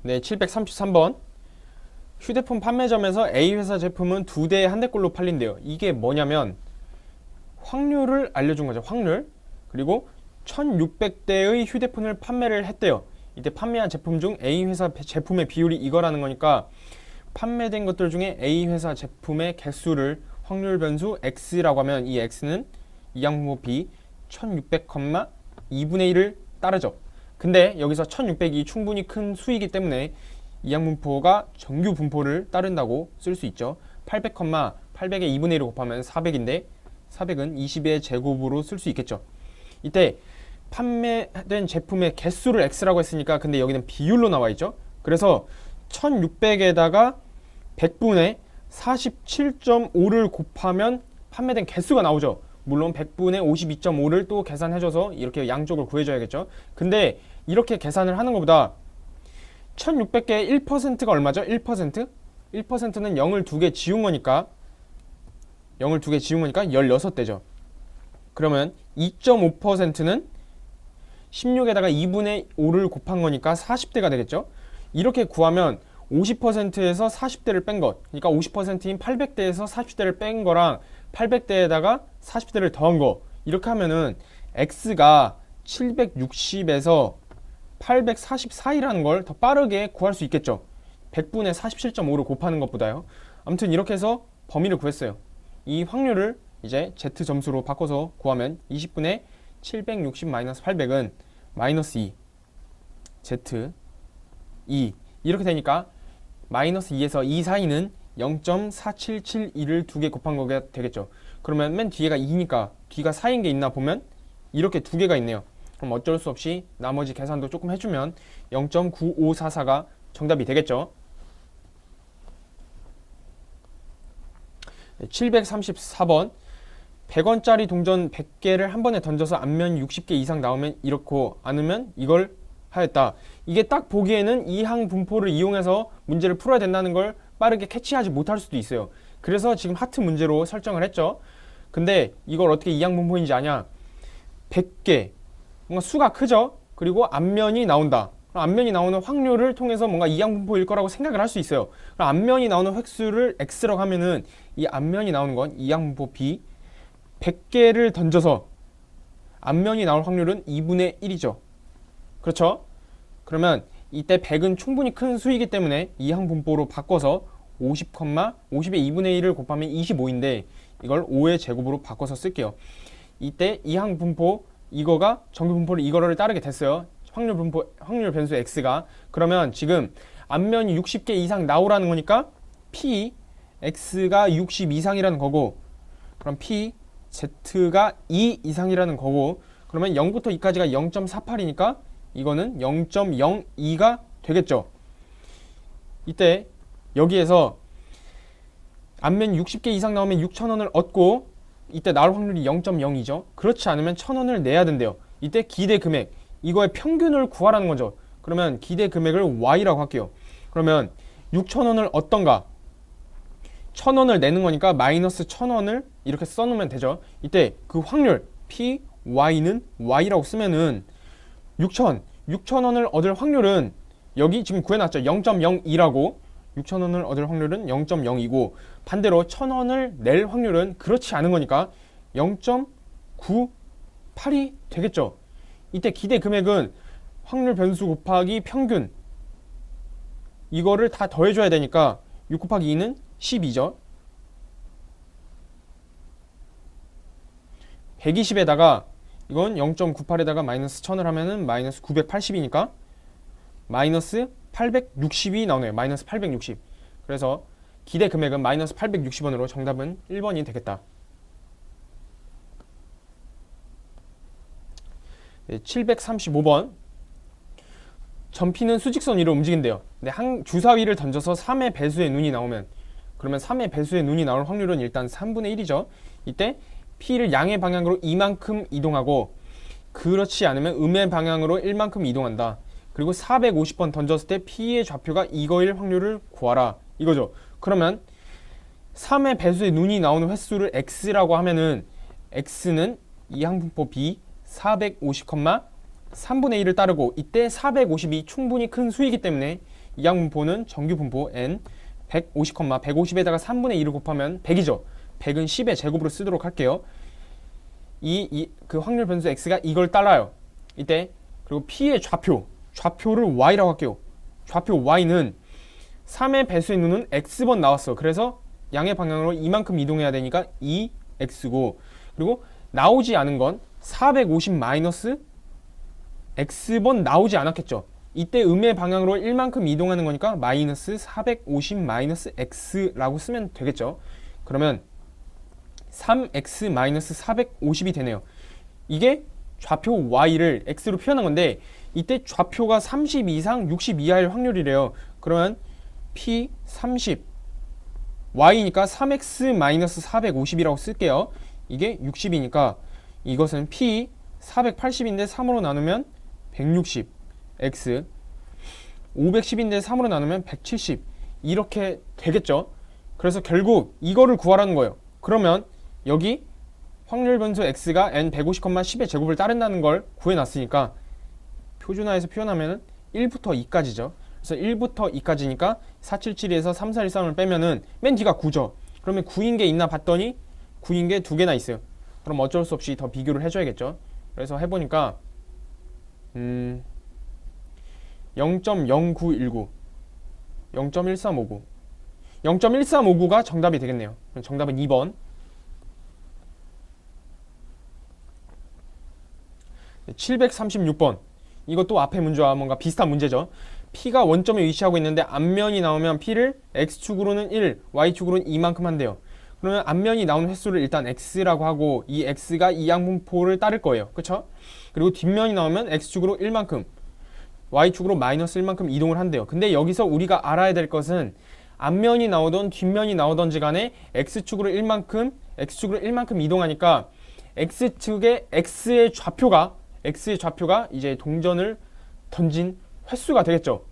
네, 733번. 휴대폰 판매점에서 A 회사 제품은 2대에 1대꼴로 팔린대요. 이게 뭐냐면 확률을 알려준 거죠. 확률. 그리고 1600대의 휴대폰을 판매를 했대요. 이때 판매한 제품 중 A 회사 제품의 비율이 이거라는 거니까 판매된 것들 중에 A 회사 제품의 개수를 확률 변수 X라고 하면 이 X는 이항분모 B 1600, 2분의 1을 따르죠. 근데 여기서 1600이 충분히 큰 수이기 때문에 이항분포가 정규 분포를 따른다고 쓸 수 있죠. 800, 800의 2분의 1을 곱하면 400인데 400은 20의 제곱으로 쓸 수 있겠죠. 이때 판매된 제품의 개수를 X라고 했으니까 근데 여기는 비율로 나와 있죠. 그래서 1600에다가 100분의 47.5를 곱하면 판매된 개수가 나오죠. 물론 100분의 52.5를 또 계산해줘서 이렇게 양쪽을 구해줘야겠죠. 근데 이렇게 계산을 하는 것보다 1600개의 1%가 얼마죠? 1%? 1%는 0을 2개 지운 거니까 16대죠. 그러면 2.5%는 16에다가 2분의 5를 곱한 거니까 40대가 되겠죠. 이렇게 구하면 50%에서 40대를 뺀 것, 그러니까 50%인 800대에서 40대를 뺀 거랑 800대에다가 40대를 더한 거, 이렇게 하면은 X가 760에서 844 사이라는 걸 더 빠르게 구할 수 있겠죠. 100분의 47.5를 곱하는 것보다요. 아무튼 이렇게 해서 범위를 구했어요. 이 확률을 이제 Z 점수로 바꿔서 구하면 20분의 760 마이너스 800은 마이너스 2 Z 2 이렇게 되니까 마이너스 2에서 2 사이는 0.4772를 두 개 곱한 거가 되겠죠. 그러면 맨 뒤에가 2니까 뒤가 4인 게 있나 보면 이렇게 두 개가 있네요. 그럼 어쩔 수 없이 나머지 계산도 조금 해주면 0.9544가 정답이 되겠죠. 734번 100원짜리 동전 100개를 한 번에 던져서 앞면이 60개 이상 나오면 이렇고 않으면 이걸 하였다. 이게 딱 보기에는 이항 분포를 이용해서 문제를 풀어야 된다는 걸 빠르게 캐치하지 못할 수도 있어요. 그래서 지금 하트 문제로 설정을 했죠. 근데 이걸 어떻게 이항 분포인지 아냐? 100개 뭔가 수가 크죠? 그리고 앞면이 나온다. 앞면이 나오는 확률을 통해서 뭔가 이항 분포일 거라고 생각을 할 수 있어요. 그럼 앞면이 나오는 획수를 x라고 하면은 이 앞면이 나오는 건 이항 분포 b 100개를 던져서 앞면이 나올 확률은 2분의 1이죠. 그렇죠? 그러면 이때 100은 충분히 큰 수이기 때문에 이항 분포로 바꿔서 50, 50의 2분의 1을 곱하면 25인데 이걸 5의 제곱으로 바꿔서 쓸게요. 이때 이항 분포 이거가 정규 분포를 이거를 따르게 됐어요. 확률 변수 x가. 그러면 지금 앞면이 60개 이상 나오라는 거니까 p x가 60 이상이라는 거고, 그럼 p z가 2 이상이라는 거고, 그러면 0부터 2까지가 0.48이니까 이거는 0.02가 되겠죠. 이때 여기에서 앞면 60개 이상 나오면 6,000원을 얻고 이때 나올 확률이 0.02죠. 그렇지 않으면 1,000원을 내야 된대요. 이때 기대 금액, 이거의 평균을 구하라는 거죠. 그러면 기대 금액을 y라고 할게요. 그러면 6,000원을 얻던가 1,000원을 내는 거니까 마이너스 1,000원을 이렇게 써놓으면 되죠. 이때 그 확률 p y는 y라고 쓰면은 6,000원을 얻을 확률은 여기 지금 구해놨죠. 0.02라고 6,000원을 얻을 확률은 0.02고 반대로 1,000원을 낼 확률은 그렇지 않은 거니까 0.98이 되겠죠. 이때 기대 금액은 확률 변수 곱하기 평균 이거를 다 더해줘야 되니까 6 곱하기 2는 12죠. 120에다가 이건 0.98에다가 마이너스 1000을 하면은 마이너스 980이니까 마이너스 860이 나오네요. 마이너스 860. 그래서 기대 금액은 마이너스 860원으로 정답은 1번이 되겠다. 네, 735번 전피는 수직선 위로 움직인대요. 근데 주사위를 던져서 3의 배수의 눈이 나오면 그러면 3의 배수의 눈이 나올 확률은 일단 3분의 1이죠. 이때 P를 양의 방향으로 이만큼 이동하고 그렇지 않으면 음의 방향으로 1만큼 이동한다. 그리고 450번 던졌을 때 P의 좌표가 이거일 확률을 구하라. 이거죠. 그러면 3의 배수의 눈이 나오는 횟수를 X라고 하면은 X는 이항분포 B 450, 3분의 1을 따르고 이때 450이 충분히 큰 수이기 때문에 이항 분포는 정규 분포 n 150, 150에다가 3분의 2를 곱하면 100이죠. 100은 10의 제곱으로 쓰도록 할게요. 그 확률 변수 x가 이걸 따라요. 이때 그리고 p의 좌표를 y라고 할게요. 좌표 y는 3의 배수의 누는 x번 나왔어. 그래서 양의 방향으로 이만큼 이동해야 되니까 2x고, 그리고 나오지 않은 건 450 마이너스 x번 나오지 않았겠죠. 이때 음의 방향으로 1만큼 이동하는 거니까 마이너스 450 마이너스 x라고 쓰면 되겠죠. 그러면 3x 마이너스 450이 되네요. 이게 좌표 y를 x로 표현한 건데, 이때 좌표가 30 이상 60 이하일 확률이래요. 그러면 p 30 y니까 3x 마이너스 450이라고 쓸게요. 이게 60이니까 이것은 p 480인데 3으로 나누면 160 x, 510인데 3으로 나누면 170 이렇게 되겠죠. 그래서 결국 이거를 구하라는 거예요. 그러면 여기 확률 변수 x가 n 150, 10의 제곱을 따른다는 걸 구해놨으니까 표준화해서 표현하면 1부터 2까지죠. 그래서 1부터 2까지니까 477에서 3413을 빼면은 맨 뒤가 9죠. 그러면 9인 게 있나 봤더니 9인 게 2개나 있어요. 그럼 어쩔 수 없이 더 비교를 해줘야겠죠. 그래서 해보니까 0.0919, 0.1359, 0.1359가 정답이 되겠네요. 정답은 2번. 736번. 이것도 앞에 문제와 뭔가 비슷한 문제죠. P가 원점에 위치하고 있는데 앞면이 나오면 P를 X축으로는 1, Y축으로는 2만큼 한대요. 그러면 앞면이 나오는 횟수를 일단 X라고 하고, 이 X가 이 양분포를 따를 거예요. 그쵸? 그리고 뒷면이 나오면 X축으로 1만큼, Y축으로 마이너스 1만큼 이동을 한대요. 근데 여기서 우리가 알아야 될 것은 앞면이 나오던 뒷면이 나오던지 간에 X축으로 1만큼 이동하니까 X축의 X의 좌표가 이제 동전을 던진 횟수가 되겠죠.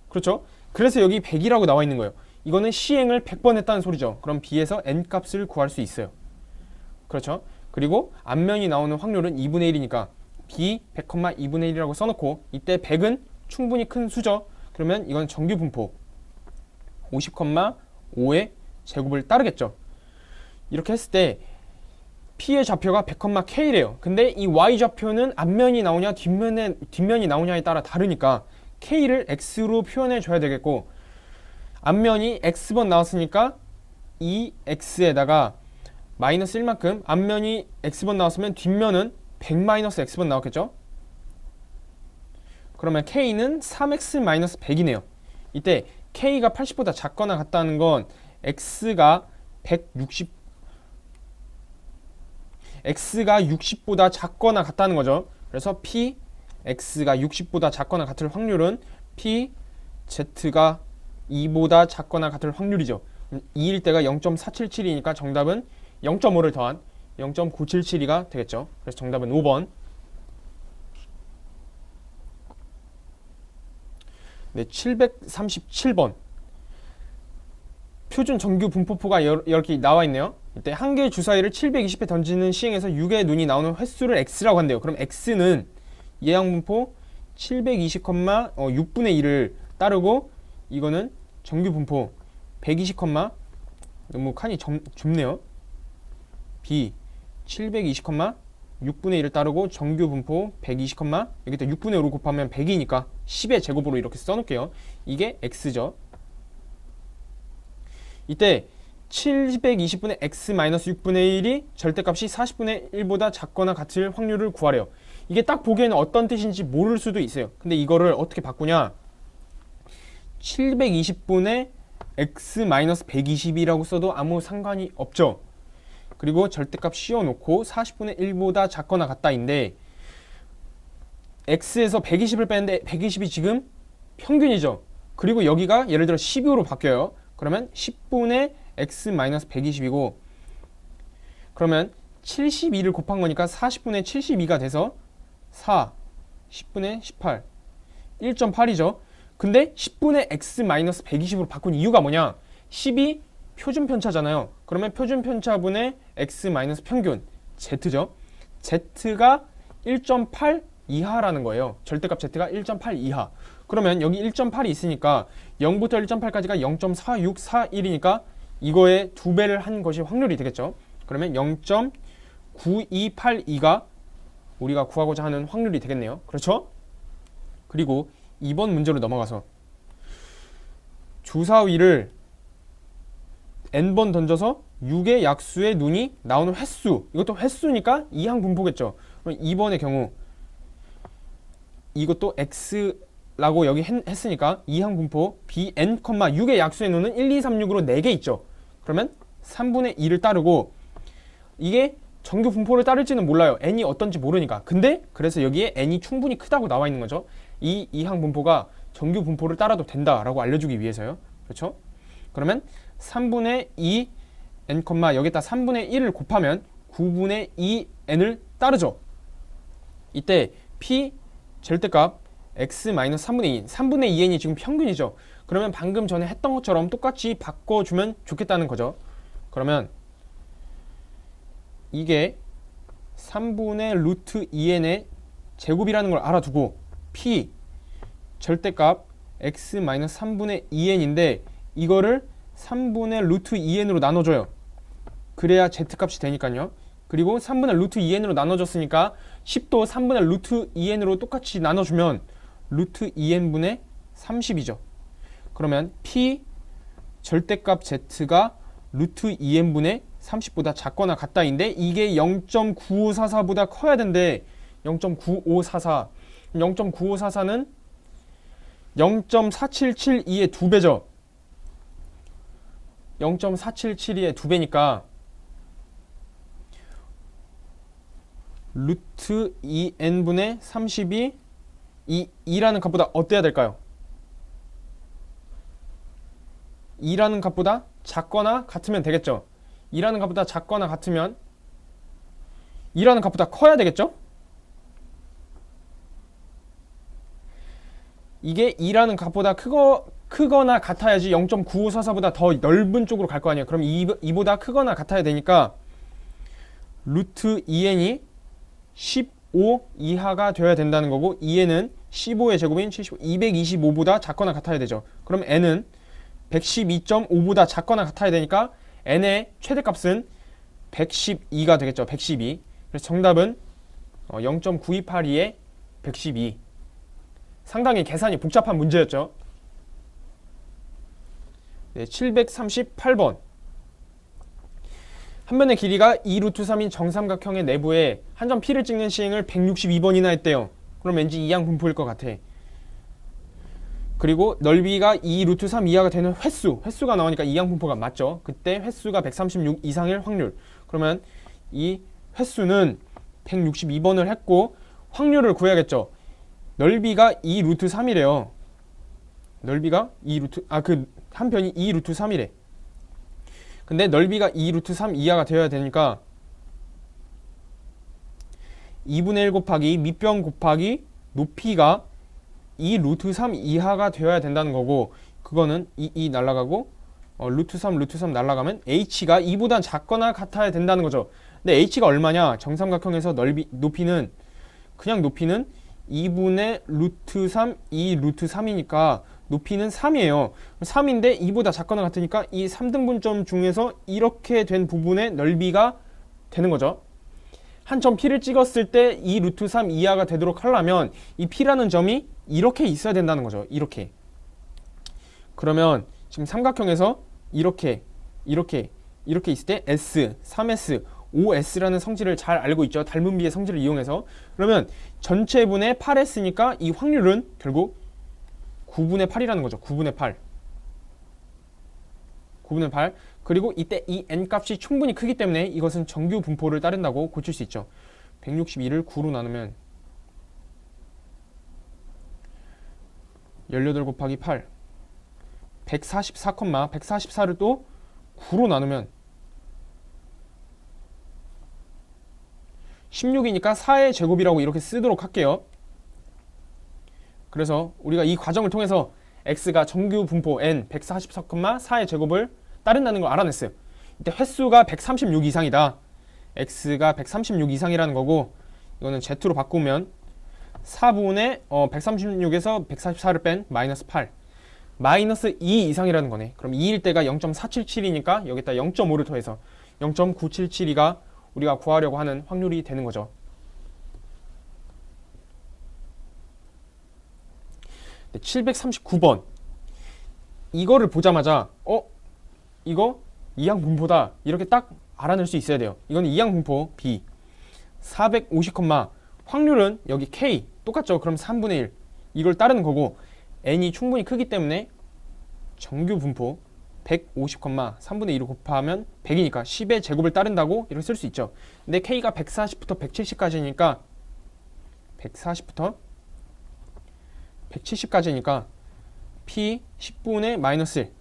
그렇죠? 그래서 여기 100이라고 나와 있는 거예요. 이거는 시행을 100번 했다는 소리죠. 그럼 B에서 n 값을 구할 수 있어요. 그렇죠? 그리고 앞면이 나오는 확률은 2분의 1이니까 B 100, 2분의 1이라고 써놓고, 이때 100은 충분히 큰 수죠. 그러면 이건 정규 분포 50, 5의 제곱을 따르겠죠. 이렇게 했을 때 P의 좌표가 100, K래요. 근데 이 Y 좌표는 앞면이 나오냐 뒷면이 나오냐에 따라 다르니까 K를 X로 표현해 줘야 되겠고, 앞면이 X번 나왔으니까 이 X에다가 마이너스 1만큼, 앞면이 X번 나왔으면 뒷면은 100 마이너스 X번 나왔겠죠. 그러면 K는 3X 마이너스 100이네요. 이때 K가 80보다 작거나 같다는 건 X가 60보다 작거나 같다는 거죠. 그래서 P, X가 60보다 작거나 같을 확률은 P, Z가 2보다 작거나 같을 확률이죠. 2일 때가 0.477이니까 정답은 0.5를 더한 0.977이가 되겠죠. 그래서 정답은 5번. 네, 737번. 표준 정규 분포포가 이렇게 나와 있네요. 이때 한 개의 주사위를 720회 던지는 시행에서 6의 눈이 나오는 횟수를 x라고 한대요. 그럼 x는 예양분포 720, 6분의 1을 따르고, 이거는 정규 분포 120, 너무 칸이 좁네요. b 720, 6분의 1을 따르고 정규 분포 120, 여기다 6분의 5로 곱하면 100이니까 10의 제곱으로 이렇게 써놓을게요. 이게 x죠. 이때 720분의 x-6분의 1이 절대값이 40분의 1보다 작거나 같을 확률을 구하래요. 이게 딱 보기에는 어떤 뜻인지 모를 수도 있어요. 근데 이거를 어떻게 바꾸냐, 720분의 x-120이라고 써도 아무 상관이 없죠. 그리고 절대값 씌워놓고 40분의 1보다 작거나 같다인데, x에서 120을 빼는데 120이 지금 평균이죠. 그리고 여기가 예를 들어 12호로 바뀌어요. 그러면 10분의 x-120이고, 그러면 72를 곱한 거니까 40분의 72가 돼서 4, 10분의 18, 1.8이죠. 근데 10분의 x-120으로 바꾼 이유가 뭐냐, 10이 표준 편차잖아요. 그러면 표준 편차분의 x-평균, z죠. z가 1.8 이하라는 거예요. 절대값 z가 1.8 이하. 그러면 여기 1.8이 있으니까 0부터 1.8까지가 0.4641이니까 이거의 2배를 한 것이 확률이 되겠죠. 그러면 0.9282가 우리가 구하고자 하는 확률이 되겠네요. 그렇죠? 그리고 2번 문제로 넘어가서 주사위를 n번 던져서 6의 약수의 눈이 나오는 횟수, 이것도 횟수니까 이항 분포겠죠. 그럼 2번의 경우 이것도 x라고 여기 했으니까 이항 분포 bn, 6의 약수의 눈은 1, 2, 3, 6으로 4개 있죠. 그러면 3분의 2를 따르고 이게 정규 분포를 따를지는 몰라요. n이 어떤지 모르니까. 근데 그래서 여기에 n이 충분히 크다고 나와 있는 거죠. 이 이항 분포가 정규 분포를 따라도 된다라고 알려주기 위해서요. 그렇죠? 그러면 3분의 2 n, 여기다 3분의 1을 곱하면 9분의 2 n을 따르죠. 이때 p 절대값 x-3분의 2, 3분의 2n이 지금 평균이죠. 그러면 방금 전에 했던 것처럼 똑같이 바꿔주면 좋겠다는 거죠. 그러면 이게 3분의 루트 2n의 제곱이라는 걸 알아두고 p 절대값 x-3분의 2n인데 이거를 3분의 루트 2n으로 나눠줘요. 그래야 z값이 되니까요. 그리고 3분의 루트 2n으로 나눠줬으니까 10도 3분의 루트 2n으로 똑같이 나눠주면 루트 2n분의 30이죠. 그러면 p 절대값 z가 루트 2n분의 30보다 작거나 같다인데 이게 0.9544보다 커야 된대. 0.9544. 0.9544는 0.4772의 2배죠. 0.4772의 2배니까 루트 2n분의 30이 이 2라는 값보다 어때야 될까요? 2라는 값보다 작거나 같으면 되겠죠. 2라는 값보다 작거나 같으면 2라는 값보다 커야 되겠죠? 이게 2라는 값보다 크거나 같아야지 0.9544보다 더 넓은 쪽으로 갈 거 아니에요. 그럼 2보다 크거나 같아야 되니까 루트 2n이 15 이하가 되어야 된다는 거고 2n은 15의 제곱인 75, 225보다 작거나 같아야 되죠. 그럼 n은 112.5보다 작거나 같아야 되니까 n의 최대값은 112가 되겠죠. 112. 그래서 정답은 0.9282의 112. 상당히 계산이 복잡한 문제였죠. 네, 738번. 한 변의 길이가 2루트 3인 정삼각형의 내부에 한 점 P를 찍는 시행을 162번이나 했대요. 그럼 왠지 이항 분포일 것 같아. 그리고 넓이가 2루트 3 이하가 되는 횟수가 나오니까 이항 분포가 맞죠. 그때 횟수가 136 이상일 확률. 그러면 이 횟수는 162번을 했고 확률을 구해야겠죠. 넓이가 2루트 3이래요. 넓이가 2루트 한 변이 2루트 3이래. 근데 넓이가 2루트 3 이하가 되어야 되니까 2분의 1 곱하기 밑변 곱하기 높이가 2루트 3 이하가 되어야 된다는 거고 그거는 2 날라가고 루트 3 날라가면 h가 2보다 작거나 같아야 된다는 거죠. 근데 h가 얼마냐? 정삼각형에서 높이는 그냥 높이는 2분의 루트 3 2 루트 3이니까 높이는 3이에요. 3인데 2보다 작거나 같으니까 이 3등분점 중에서 이렇게 된 부분의 넓이가 되는 거죠. 한 점 P를 찍었을 때 이 루트 3 이하가 되도록 하려면 이 P라는 점이 이렇게 있어야 된다는 거죠. 이렇게. 그러면 지금 삼각형에서 이렇게 있을 때 S, 3S, 5S라는 성질을 잘 알고 있죠. 닮은 비의 성질을 이용해서. 그러면 전체 분의 8S니까 이 확률은 결국 9분의 8이라는 거죠. 9분의 8. 9분의 8. 그리고 이때 이 n값이 충분히 크기 때문에 이것은 정규 분포를 따른다고 고칠 수 있죠. 162를 9로 나누면 18 곱하기 8 144를 또 9로 나누면 16이니까 4의 제곱이라고 이렇게 쓰도록 할게요. 그래서 우리가 이 과정을 통해서 x가 정규 분포 n 144,4의 제곱을 따른다는 걸 알아냈어요. 이때 횟수가 136 이상이다. x가 136 이상이라는 거고 이거는 z로 바꾸면 4분의 136에서 144를 뺀 마이너스 8. 마이너스 2 이상이라는 거네. 그럼 2일 때가 0.477이니까 여기다 0.5를 더해서 0.9772가 우리가 구하려고 하는 확률이 되는 거죠. 네, 739번. 이거를 보자마자 이거 이항 분포다 이렇게 딱 알아낼 수 있어야 돼요. 이건 이항 분포 B 450, 확률은 여기 K 똑같죠. 그럼 3분의 1 이걸 따르는 거고 n이 충분히 크기 때문에 정규 분포 150, 3분의 2로 곱하면 100이니까 10의 제곱을 따른다고 이렇게 쓸 수 있죠. 근데 K가 140부터 170까지니까 140부터 170까지니까 P 10분의 마이너스 1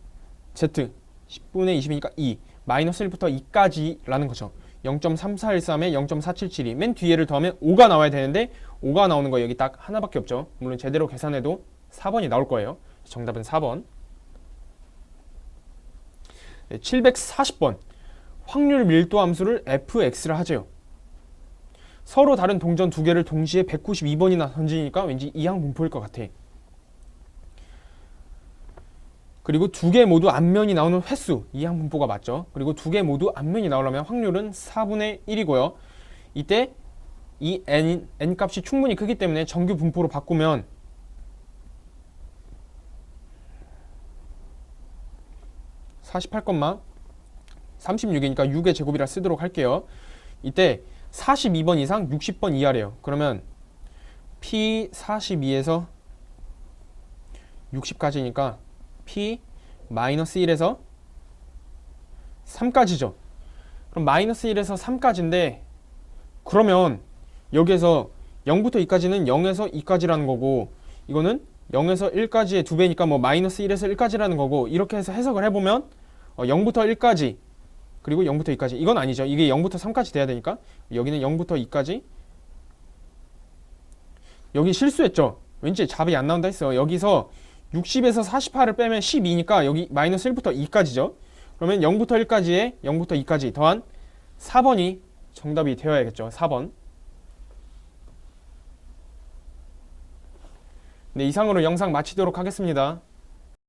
Z 10분의 20이니까 2 마이너스 1부터 2까지라는 거죠. 0.3413에 0.4772 맨 뒤에를 더하면 5가 나와야 되는데 5가 나오는 거 여기 딱 하나밖에 없죠. 물론 제대로 계산해도 4번이 나올 거예요. 정답은 4번. 네, 740번. 확률 밀도 함수를 fx라 하죠. 서로 다른 동전 두 개를 동시에 192번이나 던지니까 왠지 이항 분포일 것 같아. 그리고 두 개 모두 앞면이 나오는 횟수, 이항 분포가 맞죠. 그리고 두 개 모두 앞면이 나오려면 확률은 4분의 1이고요. 이때 이 n 값이 충분히 크기 때문에 정규 분포로 바꾸면 48, 36이니까 6의 제곱이라 쓰도록 할게요. 이때 42번 이상 60번 이하래요. 그러면 P 42에서 60까지니까 P 마이너스 1에서 3까지죠. 그럼 마이너스 1에서 3까지인데 그러면 여기에서 0부터 2까지는 0에서 2까지라는 거고 이거는 0에서 1까지의 2배니까 뭐 마이너스 1에서 1까지라는 거고 이렇게 해서 해석을 해보면 0부터 1까지 그리고 0부터 2까지 이건 아니죠. 이게 0부터 3까지 돼야 되니까 여기는 0부터 2까지 여기 실수했죠. 왠지 답이 안 나온다 했어요. 여기서 60에서 48을 빼면 12니까 여기 마이너스 1부터 2까지죠. 그러면 0부터 1까지에 0부터 2까지 더한 4번이 정답이 되어야겠죠. 4번. 네, 이상으로 영상 마치도록 하겠습니다.